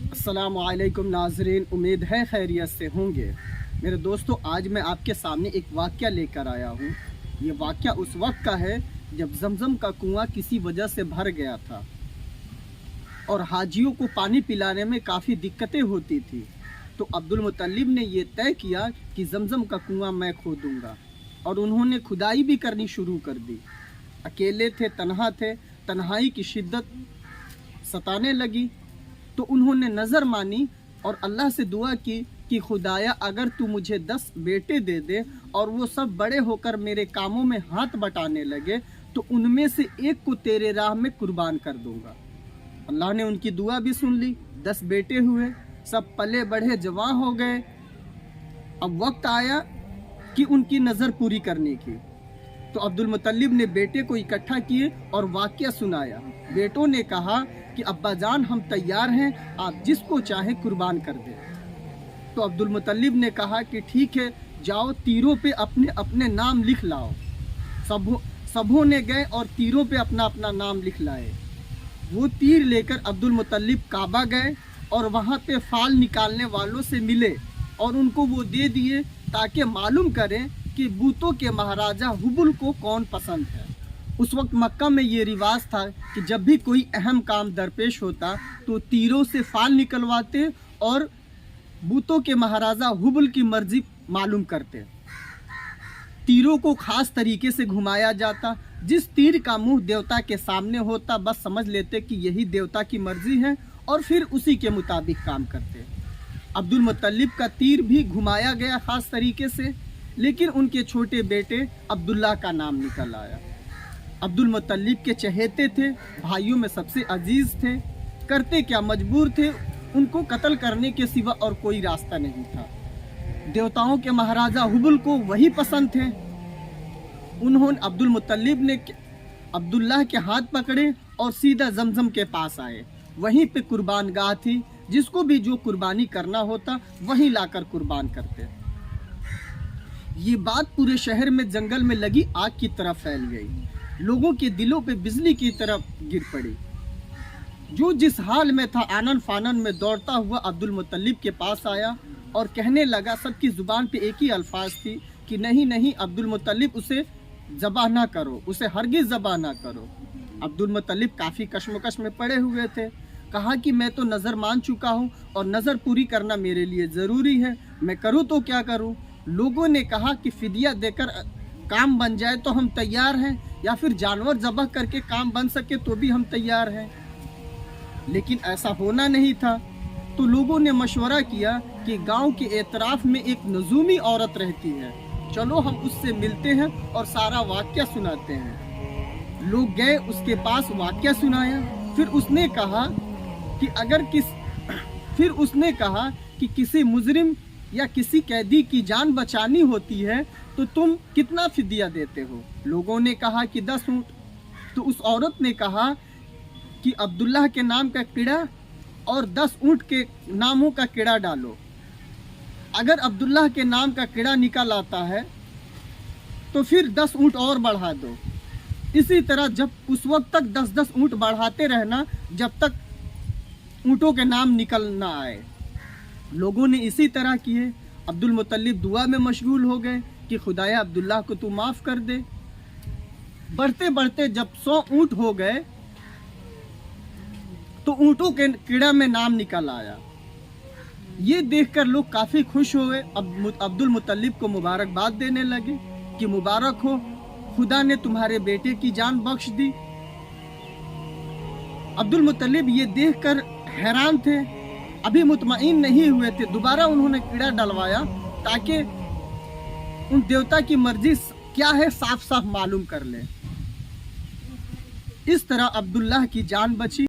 अस्सलामुअलैकुम नाज़रीन, उम्मीद है खैरियत से होंगे। मेरे दोस्तों, आज मैं आपके सामने एक वाक़या लेकर आया हूँ। ये वाक़या उस वक्त का है जब ज़मज़म का कुआं किसी वजह से भर गया था और हाजियों को पानी पिलाने में काफ़ी दिक्कतें होती थी। तो अब्दुल मुत्तलिब ने ये तय किया कि ज़मज़म का कुआं मैं खोदूँगा और उन्होंने खुदाई भी करनी शुरू कर दी। अकेले थे, तन्हा थे, तन्हाई की शिद्दत सताने लगी तो उन्होंने नज़र मानी और अल्लाह से दुआ की कि खुदाया, अगर तू मुझे 10 बेटे दे दे और वो सब बड़े होकर मेरे कामों में हाथ बटाने लगे तो उनमें से एक को तेरे राह में कुर्बान कर दूंगा। अल्लाह ने उनकी दुआ भी सुन ली। 10 बेटे हुए, सब पले बढ़े, जवान हो गए। अब वक्त आया कि उनकी नज़र पूरी करने की। तो अब्दुल मुत्तलिब ने बेटे को इकट्ठा किए और वाक़या सुनाया। बेटों ने कहा कि अब्बा जान, हम तैयार हैं, आप जिसको चाहे कुर्बान कर दें। तो अब्दुल मुत्तलिब ने कहा कि ठीक है, जाओ तीरों पे अपने अपने नाम लिख लाओ। सबों ने गए और तीरों पे अपना अपना नाम लिख लाए। वो तीर लेकर अब्दुल मुत्तलिब काबा गए और वहाँ पे फाल निकालने वालों से मिले और उनको वो दे दिए ताकि मालूम करें कि बूतों के महाराजा हुबुल को कौन पसंद है। उस वक्त मक्का में ये रिवाज था कि जब भी कोई अहम काम दरपेश होता तो तीरों से फाल निकलवाते और बूतों के महाराजा हुबुल की मर्जी मालूम करते। तीरों को खास तरीके से घुमाया जाता। जिस तीर का मुंह देवता के सामने होता बस समझ लेते कि यही देवता की मर्जी है और फिर उसी के मुताबिक काम करते। अब्दुल मुत्तलिब का तीर भी घुमाया गया खास तरीके से, लेकिन उनके छोटे बेटे अब्दुल्ला का नाम निकल आया। अब्दुल मुत्तलिब के चहेते थे, भाइयों में सबसे अजीज थे। करते क्या, मजबूर थे, उनको कत्ल करने के सिवा और कोई रास्ता नहीं था। देवताओं के महाराजा हुबुल को वही पसंद थे। उन्होंने अब्दुल मुत्तलिब ने अब्दुल्ला के हाथ पकड़े और सीधा ज़मज़म के पास आए। वहीं पे कुर्बान गाह थी, जिसको भी जो कुर्बानी करना होता वहीं लाकर कुर्बान करते। ये बात पूरे शहर में जंगल में लगी आग की तरह फैल गई। लोगों के दिलों पे बिजली की तरफ गिर पड़ी। जो जिस हाल में था आनन फानन में दौड़ता हुआ अब्दुल मुत्तलिब के पास आया और कहने लगा। सबकी ज़ुबान पे एक ही अल्फाज थी कि नहीं नहीं अब्दुल मुत्तलिब, उसे ज़बह ना करो, उसे हरगिज़ ज़बह ना करो। अब्दुल मुत्तलिब काफ़ी कश्मकश में पड़े हुए थे। कहा कि मैं तो नज़र मान चुका हूँ और नज़र पूरी करना मेरे लिए ज़रूरी है, मैं करूँ तो क्या करूँ। लोगों ने कहा कि फिदिया देकर काम बन जाए तो हम तैयार हैं, या फिर जानवर ज़बह करके काम बन सके तो भी हम तैयार हैं। लेकिन ऐसा होना नहीं था। तो लोगों ने मशवरा किया कि गांव के एतराफ़ में एक नजूमी औरत रहती है, चलो हम उससे मिलते हैं और सारा वाक़या सुनाते हैं। लोग गए, उसके पास वाक़या सुनाया। फिर उसने कहा कि किसी मुजरिम या किसी कैदी की जान बचानी होती है तो तुम कितना फिदिया देते हो। लोगों ने कहा कि 10 ऊँट। तो उस औरत ने कहा कि अब्दुल्लाह के नाम का कीड़ा और 10 ऊँट के नामों का कीड़ा डालो। अगर अब्दुल्लाह के नाम का कीड़ा निकल आता है तो फिर 10 ऊँट और बढ़ा दो। इसी तरह जब उस वक्त तक 10-10 ऊँट बढ़ाते रहना जब तक ऊँटों के नाम निकल ना आए। लोगों ने इसी तरह किए। अब्दुल मुत्तलिब दुआ में मशगूल हो गए कि खुदाया अब्दुल्लाह को तू माफ़ कर दे। बढ़ते बढ़ते जब 100 ऊँट हो गए तो ऊँटों के कीड़ा में नाम निकल आया। ये देखकर लोग काफ़ी खुश हुए। अब अब्दुल मुत्तलिब को मुबारकबाद देने लगे कि मुबारक हो, खुदा ने तुम्हारे बेटे की जान बख्श दी। अब्दुल मुत्तलिब ये देखकर हैरान थे, अभी मुतमईन नहीं हुए थे। दोबारा उन्होंने कीड़ा डलवाया ताकि उन देवता की मर्जी क्या है साफ साफ मालूम कर ले। इस तरह अब्दुल्लाह की जान बची।